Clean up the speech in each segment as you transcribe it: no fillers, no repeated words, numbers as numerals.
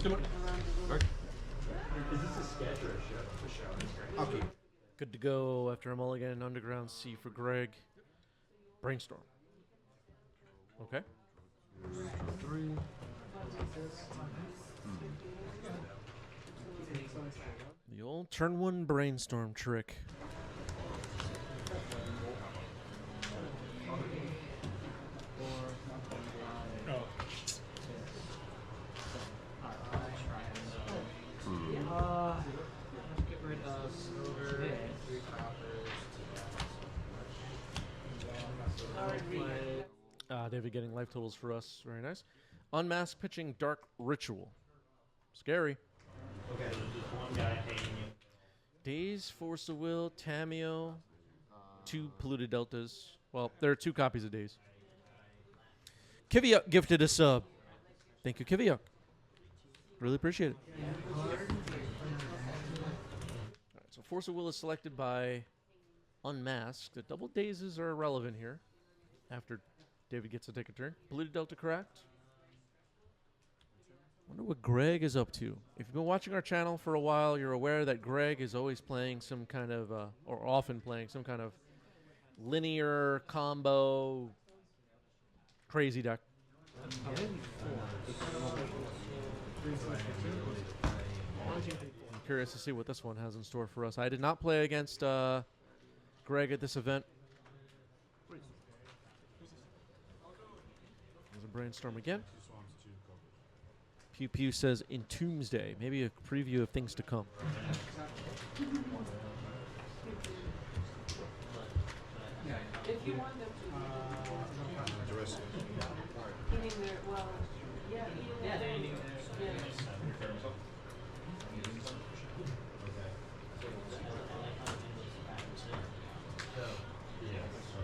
Is this a sketch or a show? A show. Okay. Good to go after a mulligan. Underground C for Greg. Brainstorm. Okay. 3. The old turn 1 brainstorm trick. Get rid of silver and 3 coppers. David getting life totals for us. Very nice. Unmasked pitching Dark Ritual. Scary. Okay, there's just one guy hanging you. Days, Force of Will, Tameo, 2 polluted deltas. Well, there are 2 copies of Days. Kiviuk gifted a sub. Thank you, Kiviuk. Really appreciate it. All right, so Force of Will is selected by Unmasked. The double dazes are irrelevant here after David gets to take a turn. Polluted delta correct. Wonder what Greg is up to. If you've been watching our channel for a while, you're aware that Greg is always playing some kind of, or often playing some kind of linear combo crazy deck. I'm curious to see what this one has in store for us. I did not play against Greg at this event. There's a brainstorm again. Pew Pew says Entombsday. Maybe a preview of things to come. If you want them to. Eating their, well, yeah, eating their.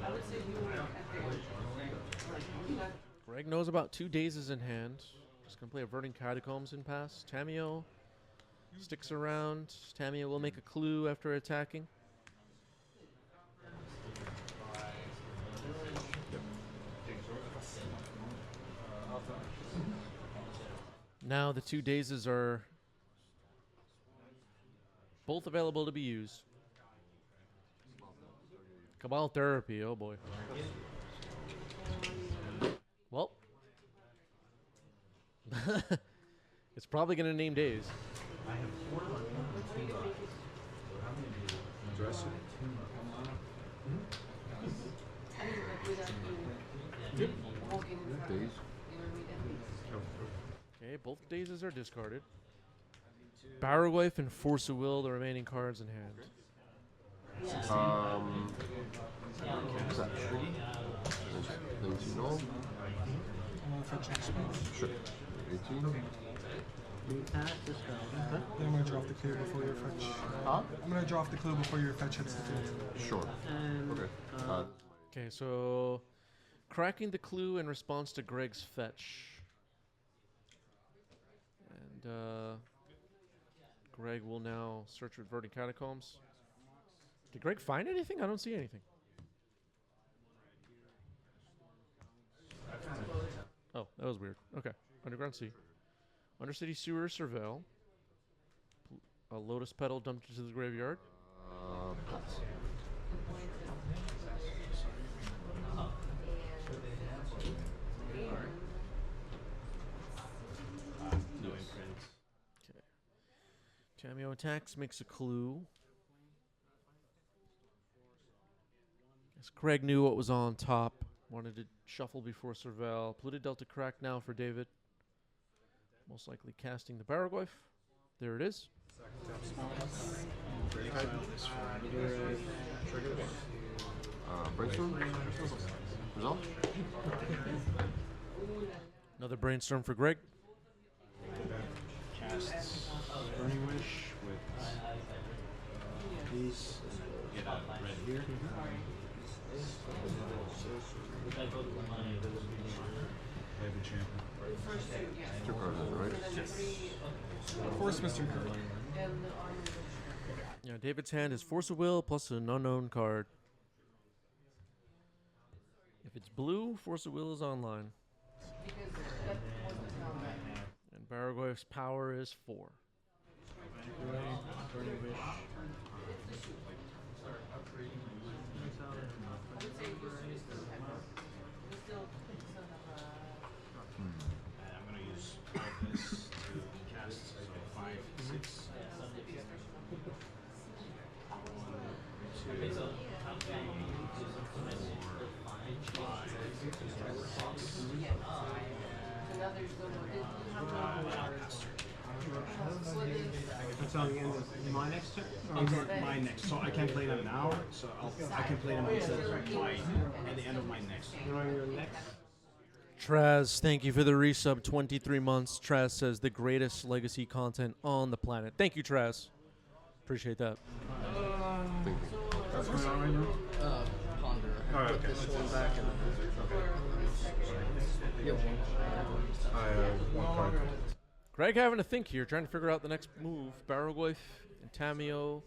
I would say you were at the. Greg knows about 2 dazes in hand. Just going to play Averting Catacombs in pass. Tameo sticks around. Tameo will make a clue after attacking. Now the 2 dazes are both available to be used. Cabal Therapy, oh boy. Well, it's probably going to name days. I have 4 left. Address it. Days. Okay, both dazes are discarded. Barrowwife and Force of Will, the remaining cards in hand. Is that tree? Things you know? Sure. 18. I'm going to draw off the clue before your fetch. Huh? I'm going to draw off the clue before your fetch hits the field. Sure. Okay. Okay, so cracking the clue in response to Greg's fetch. And Greg will now search with Verdant Catacombs. Did Greg find anything? I don't see anything. Oh, that was weird. Okay. Underground Sea. Undercity Sewer Surveil. A Lotus Petal dumped into the graveyard. Pass. Okay. Tameo attacks, makes a clue. Guess Greg knew what was on top. Wanted to shuffle before Surveil. Polluted Delta crack now for David. Most likely casting the Barrowwife. There it is. Brainstorm. Result. Another brainstorm for Greg. Casts Burning Wish with these. Get a red here. Heavy champion. 2 cards, right? Force Mr. Kirk. Yeah, David's hand is Force of Will plus an unknown card. If it's blue, Force of Will is online. And Baragor's power is 4. And I'm going to use all this to cast, so 5, 6, 1, 2, So again, my next turn? my next. So I can't play them now. So I can play them at the end of my next. You know your next? Traz, thank you for the resub. 23 months. Traz says the greatest legacy content on the planet. Thank you, Traz. Appreciate that. That's going on right now. Ponder. Oh, okay. Put this one back and you have one. I have one card. Greg having to think here, trying to figure out the next move. Baragorf and Tamio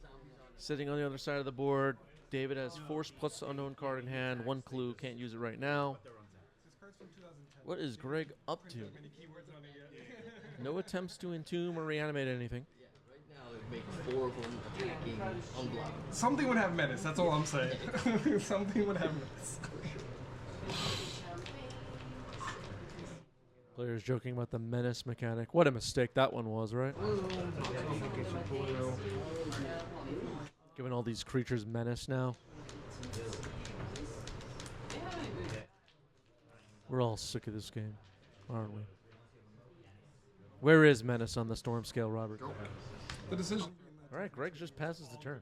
sitting on the other side of the board. David has Force plus unknown card in hand. 1 clue, can't use it right now. What is Greg up to? No attempts to entomb or reanimate anything. Right now they make 4 of them attacking unblocked. Something would have menace, that's all I'm saying. Something would have menace. Players joking about the menace mechanic. What a mistake that one was, right? Giving all these creatures menace now. We're all sick of this game, aren't we? Where is menace on the storm scale, Robert? The decision. All right, Greg just passes the turn.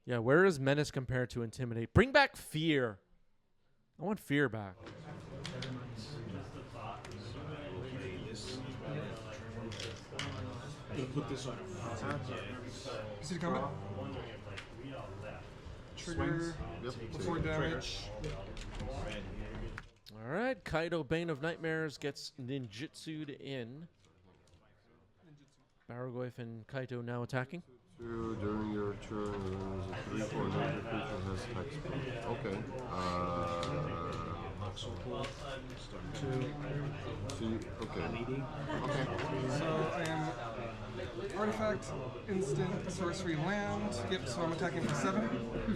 Yeah, where is menace compared to intimidate? Bring back fear. I want fear back. Put this on. You see the combat? Trigger before damage. All right, Kaido, Bane of Nightmares gets ninjutsu'd in. Baragorf and Kaito now attacking. During your turn, there's a 3/4 negative creature has hex. Okay. Okay. So I am artifact, instant, sorcery, land. Yep, so I'm attacking for 7.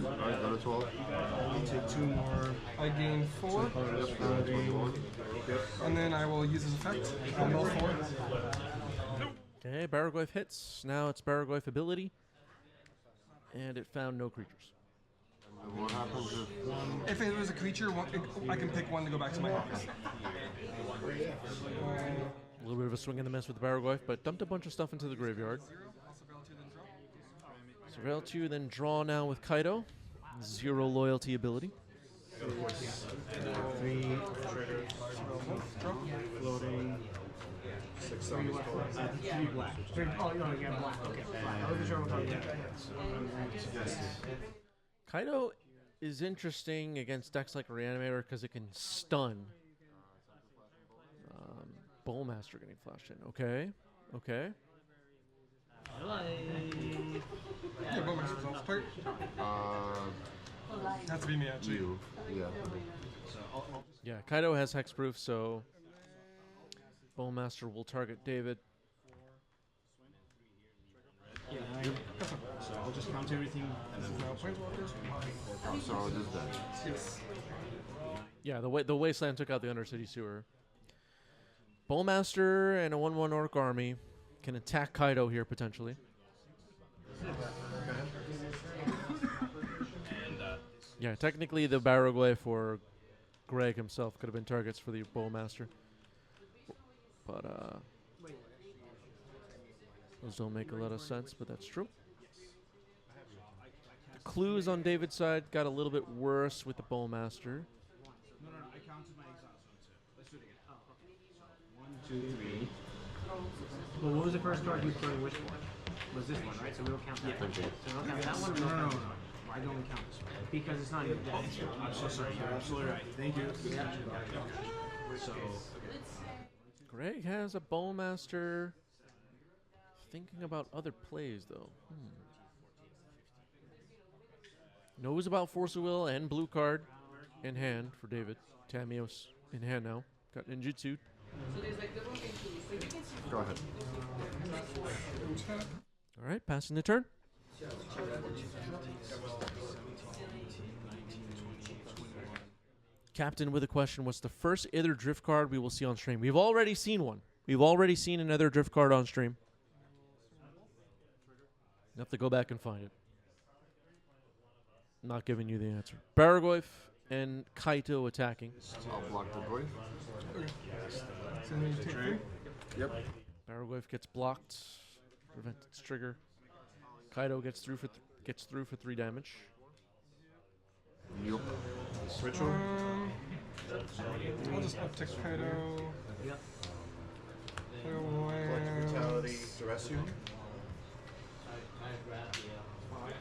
Alright, got a 12. I'll take 2 more. I gain 4. Yep, got a 21. Yep. And then I will use his effect on both 4. Okay, Baragorf hits. Now it's Baragorf ability. And it found no creatures. And what happens if... If it was a creature, I can pick one to go back to my house. A little bit of a swing and a miss with the Baragorf, but dumped a bunch of stuff into the graveyard. Surveil 2, then draw now with Kaido. 0 loyalty ability. 3 floating. 3 black. Oh, you want to get black. Okay. I wasn't sure what color. Kaido is interesting against decks like Reanimator because it can stun. Bowlmaster getting flashed in. Okay. Okay. Yeah, bonus results. Play. Has to be me, actually. You. Yeah. Yeah, Kaido has hexproof, so Bowlmaster will target David. Yeah, so I'll just count everything and then Oh, so I'll just die. Yes. Yeah, the Wasteland took out the Undercity Sewer. Bowlmaster and a 1/1 Orc army can attack Kaido here potentially. Yeah, technically the Baragorf or Greg himself could have been targets for the Bowlmaster. But those don't make a lot of sense, but that's true. The clues on David's side got a little bit worse with the Bowlmaster. No, I counted my exiles on 2. Let's do it again. So 1, 2, 3. Well, what was the first card you put in which one? Was this one, right? So we don't count that one. So we don't count that one? Or No. count this one? Why don't we count this one? Because it's not in your deck. I'm so sorry. You're absolutely right. Thank you. So Greg has a Bowlmaster. Thinking about other plays, though. Knows about Force of Will and blue card in hand for David. Tamios in hand now. Got ninjutsu. Go ahead. Tap. All right, passing the turn. Captain with a question. What's the first Ither drift card we will see on stream? We've already seen one. We've already seen another drift card on stream. You have to go back and find it. Not giving you the answer. Baragoyf and Kaito attacking. I'll block the Goyf. Okay. So then you take 3. Yep. Baragoyf gets blocked. Prevent its trigger. Kaito gets through for 3 damage. Yup. Ritual. I'll just uptick Kaido. Yep. Brutality, duress you.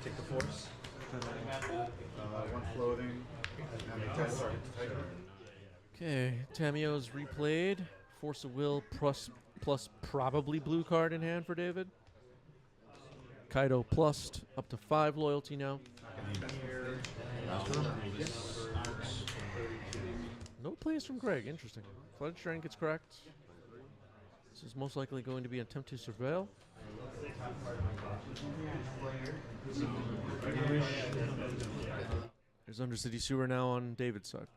Take the force. One floating. Okay, Tamio's replayed. Force of Will plus probably blue card in hand for David. Kaido plussed up to 5 loyalty now. No plays from Greg. Interesting. Flooded Shrine gets cracked. This is most likely going to be an attempt to surveil. There's Undercity Sewer now on David's side.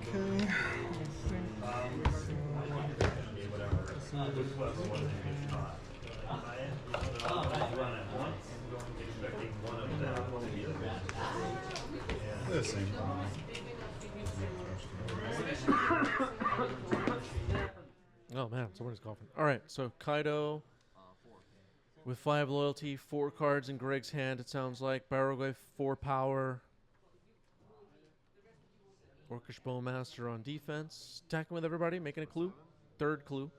Okay. The same. Oh man, somebody's coughing. All right, so Kaido with 5 loyalty, 4 cards in Greg's hand. It sounds like Baragoyf 4 power. Orcish Bowmaster on defense, attacking with everybody, making a clue. 3rd clue.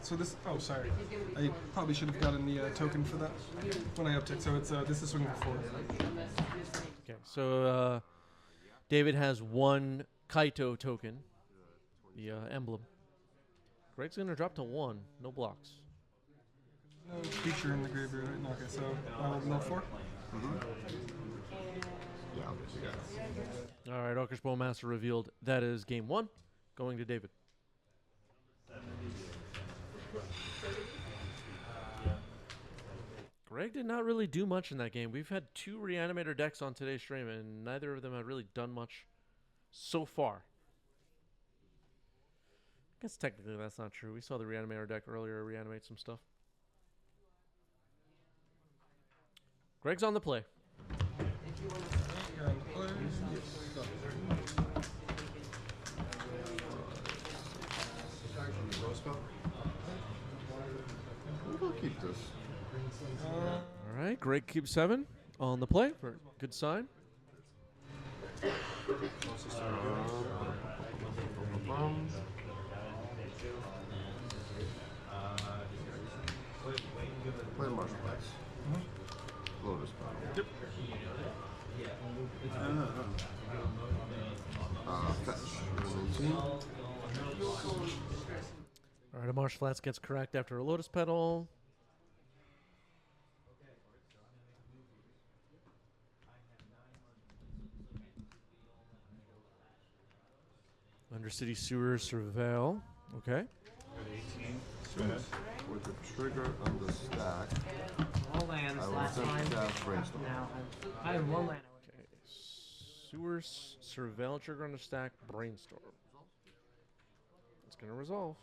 So this. Oh, sorry. I probably should have gotten the token for that when I uptick. So it's this is swinging for 4. Okay, so David has 1 Kaito token, the emblem. Greg's gonna drop to 1, no blocks. No creature in the graveyard. Right? No, okay, so no 4. Yeah, I'll get you guys. All right, Orcish Bowmaster revealed. That is game 1, going to David. Greg did not really do much in that game. We've had 2 Reanimator decks on today's stream, and neither of them have really done much so far. I guess technically that's not true. We saw the Reanimator deck earlier reanimate some stuff. Greg's on the play. You're on the play. We'll keep this. All right, Greg keeps 7 on the play for good sign. Play Martial Arts. Lotus Battle. Fetch. 19. All right, a Marsh Flats gets correct after a Lotus Petal. Undercity Sewer Surveil. Okay. With the trigger on the stack, All lands I will last attempt time. to cast Brainstorm. Now I have 1 land. Okay. Sewer Surveil trigger on the stack. Brainstorm. It's going to resolve.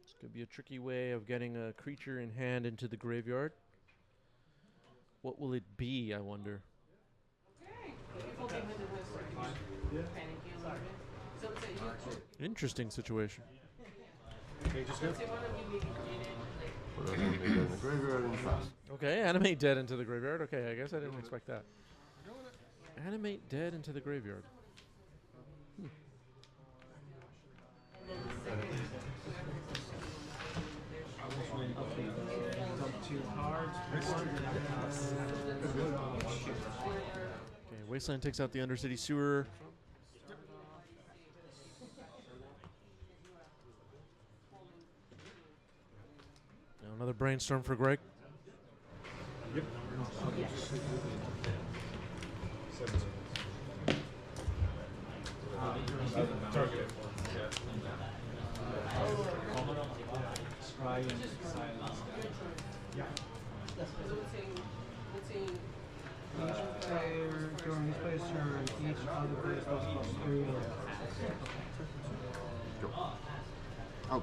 This could be a tricky way of getting a creature in hand into the graveyard. What will it be, I wonder? Interesting situation. Put it in the graveyard and fast. Okay, animate dead into the graveyard. Okay, I guess I didn't expect that. Animate dead into the graveyard. Okay, Wasteland takes out the Undercity Sewer. Now another brainstorm for Greg. Each player during this player's turn, each other player goes +3. Oh,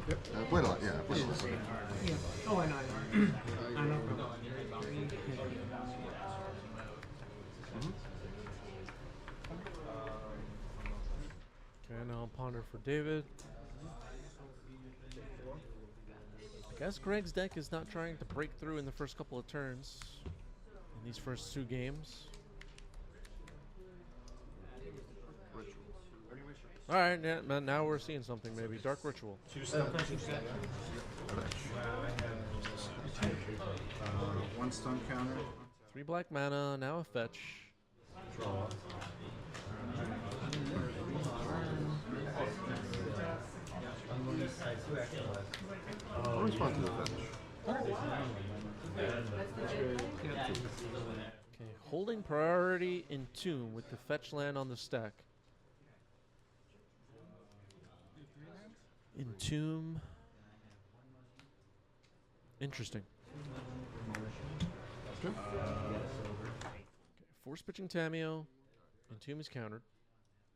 wait a lot, yeah. Wait a lot. Yeah. Oh, I know. I know. Okay, now I'll ponder for David. I guess Greg's deck is not trying to break through in the first couple of turns in these first 2 games. All right, yeah, now we're seeing something maybe. Dark Ritual. One stun counter. 3 black mana, now a fetch. Draw. I'll respond to the fetch. Okay, holding priority in Tomb with the fetch land on the stack. Entomb. Interesting. Okay, force pitching Tameo. Entomb is countered.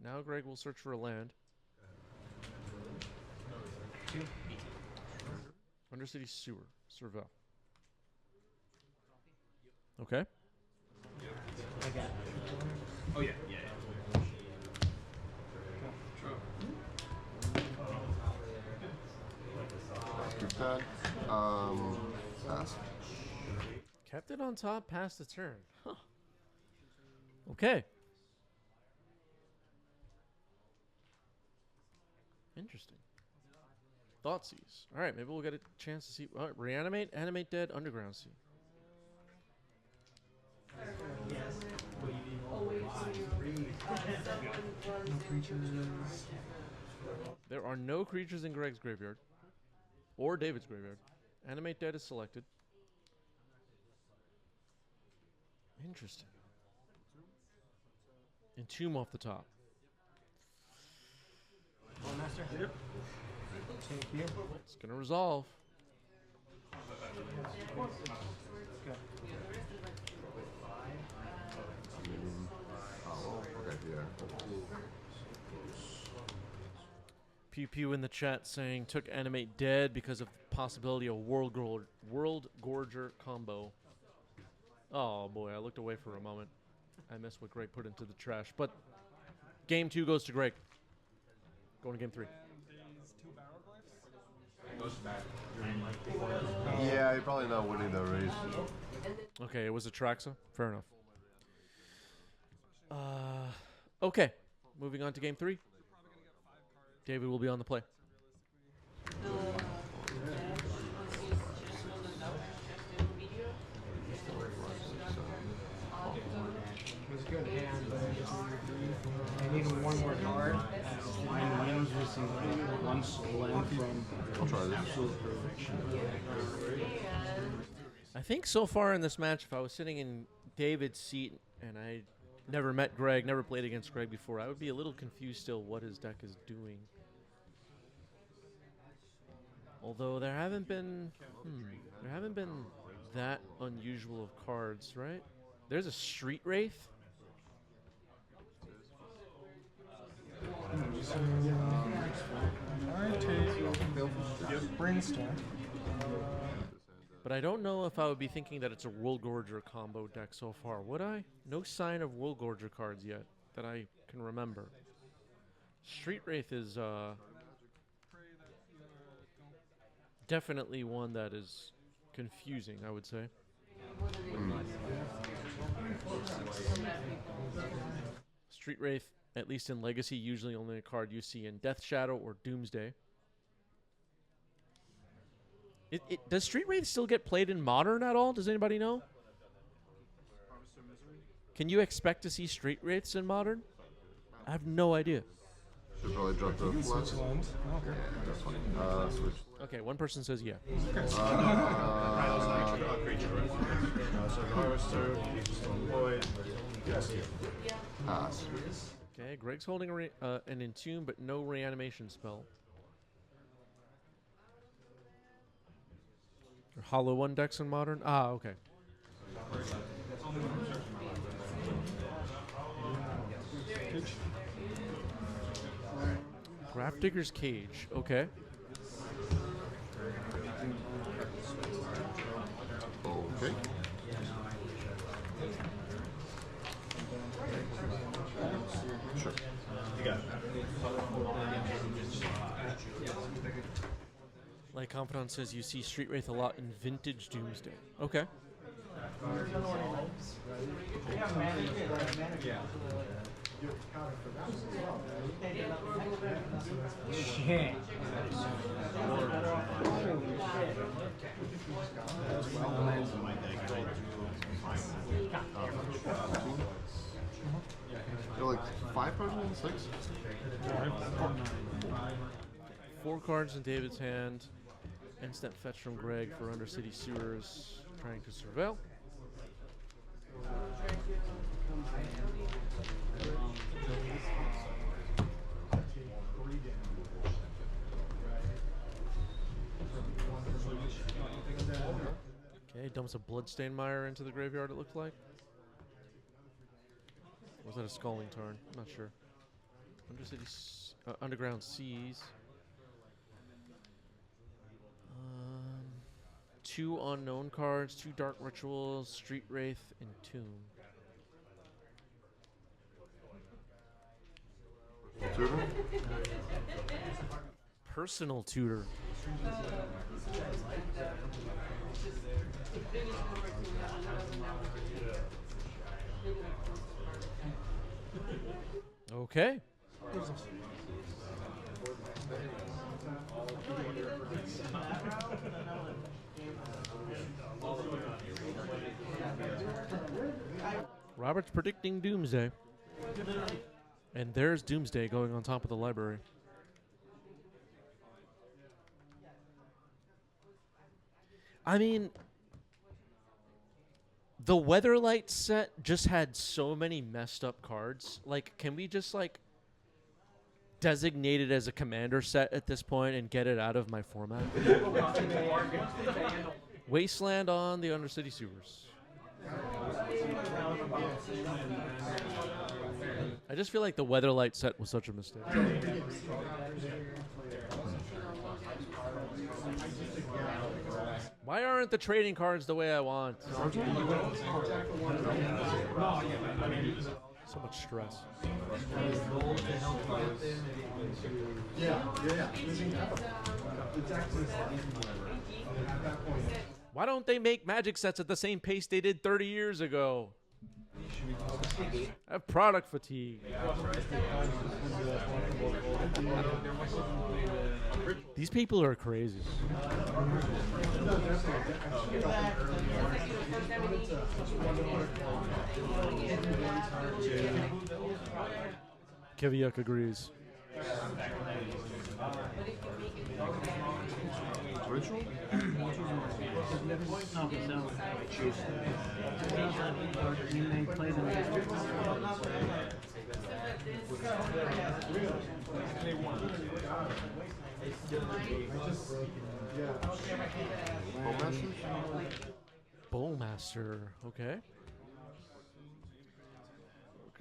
Now Greg will search for a land. Undercity Sewer. Serval. Okay. Oh yeah. Keep that. Pass. Kept it on top past the turn. Huh. Okay. Interesting. Thoughtseize. All right, maybe we'll get a chance to see. Reanimate, Animate Dead, Underground Sea. No creatures. There are no creatures in Greg's graveyard or David's graveyard. Animate Dead is selected. Interesting. Entomb off the top. Master? Yep. Thank you. It's going to resolve. Oh, okay, yeah. Pew Pew in the chat saying took Animate Dead because of the possibility of World Gorger combo. Oh boy, I looked away for a moment. I missed what Greg put into the trash. But game 2 goes to Greg. Going to game 3. Yeah, you're probably not winning the race. Okay, it was a Traxa. Fair enough. Okay, moving on to game 3. David will be on the play. It was a good hand, but I needed one more card. One land from. I'll try this. I think so far in this match, if I was sitting in David's seat and I never met Greg, never played against Greg before, I would be a little confused still what his deck is doing. Although there haven't been that unusual of cards, right? There's a Street Wraith. Brainstorm. But I don't know if I would be thinking that it's a World Gorger combo deck so far, would I? No sign of World Gorger cards yet that I can remember. Street Wraith is definitely one that is confusing, I would say. Street Wraith, at least in Legacy, usually only a card you see in Death Shadow or Doomsday. Does Street Wraith still get played in Modern at all? Does anybody know? Can you expect to see Street Wraiths in Modern? I have no idea. Should probably drop the flash. Switch land. Okay. Yeah, that's fine. Switch. Okay, one person says yeah. So Harvester, Stone Void, yes, here. Pass. Okay, Greg's holding an Entomb, but no reanimation spell. Hollow 1 decks in Modern? Ah, okay. Grafdigger's Cage, okay. Okay. Sure. You got it. Like Confidant says, you see Street Wraith a lot in Vintage Doomsday. Okay. Shit. They're like 5 cards and 6? 4 cards in David's hand. Instant fetch from Greg for Undercity Sewers, trying to surveil. Okay, dumps a Bloodstained Mire into the graveyard, it looked like. Or was that a Scalding Tarn? I'm not sure. Underground Seas. 2 unknown cards, 2 Dark Rituals, Street Wraith, and Tomb. Tutor? Personal Tutor. Okay. Robert's predicting Doomsday. And there's Doomsday going on top of the library. I mean, the Weatherlight set just had so many messed up cards. Like, can we just, like, designate it as a commander set at this point and get it out of my format? Wasteland on the Undercity Sewers. I just feel like the Weatherlight set was such a mistake. Why aren't the trading cards the way I want? So much stress. Why don't they make Magic sets at the same pace they did 30 years ago? I have product fatigue. These people are crazy. Kiviak agrees. Ritual? Bowmaster, okay.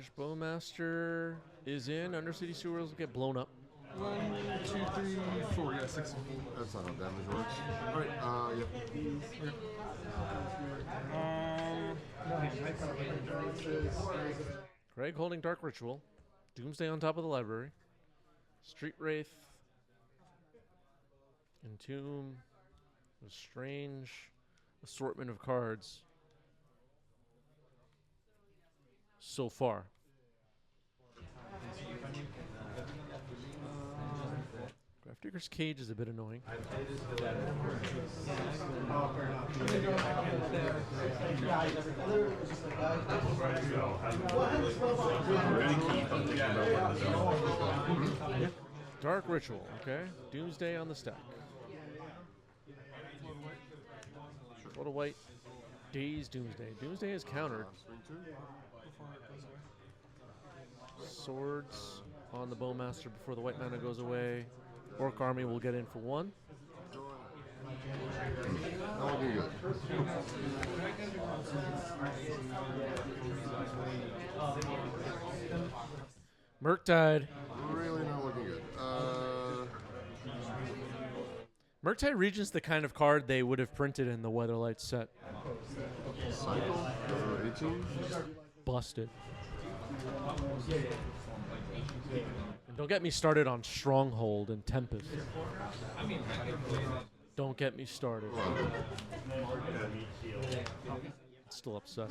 Orcish Bowmaster is in. Undercity Sewers will get blown up. 1, 2, 3, 4. Yeah, 6. That's not how damage works. Alright, yep. Greg holding Dark Ritual. Doomsday on top of the library. Street Wraith. Entomb. A strange assortment of cards. So far. Digger's Cage is a bit annoying. Dark Ritual, okay. Doomsday on the stack. What a white. Days Doomsday. Doomsday is countered. Swords on the Bowmaster before the white mana goes away. Orc Army will get in for 1. Not looking good. Murktide. Really not looking good. Murktide Regent's the kind of card they would have printed in the Weatherlight set. Cycle? 18? Busted. And don't get me started on Stronghold and Tempest. Don't get me started. Still upset.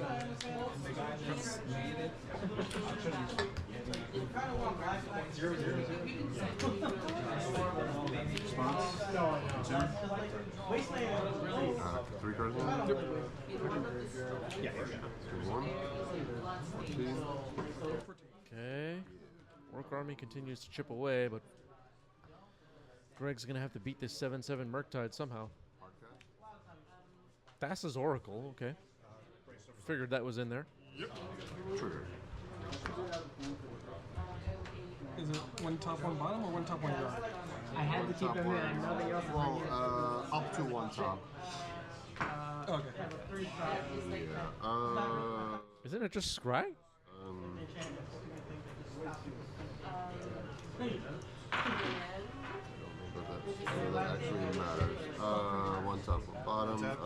Three cards in? Yep. 1. 14. Okay. Orc Army continues to chip away, but Greg's going to have to beat this 7/7 Murktide somehow. Thassa's Oracle, okay. Figured that was in there. Trigger. Is it one top, one bottom, or one top, one yard? I had to keep them in. I know that you also Well, up to one top. Okay. Yeah. Isn't it just Scry? But that actually matters. One top, one bottom. I think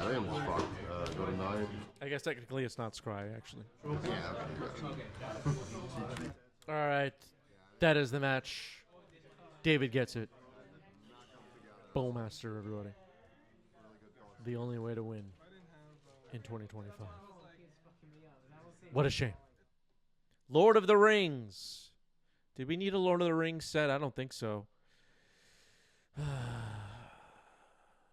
I'm just fucked. Go to 9. I guess technically it's not Scry, actually. Yeah, okay. All right. That is the match. David gets it. Bowmaster, everybody. The only way to win in 2025. What a shame. Lord of the Rings. Did we need a Lord of the Rings set? I don't think so.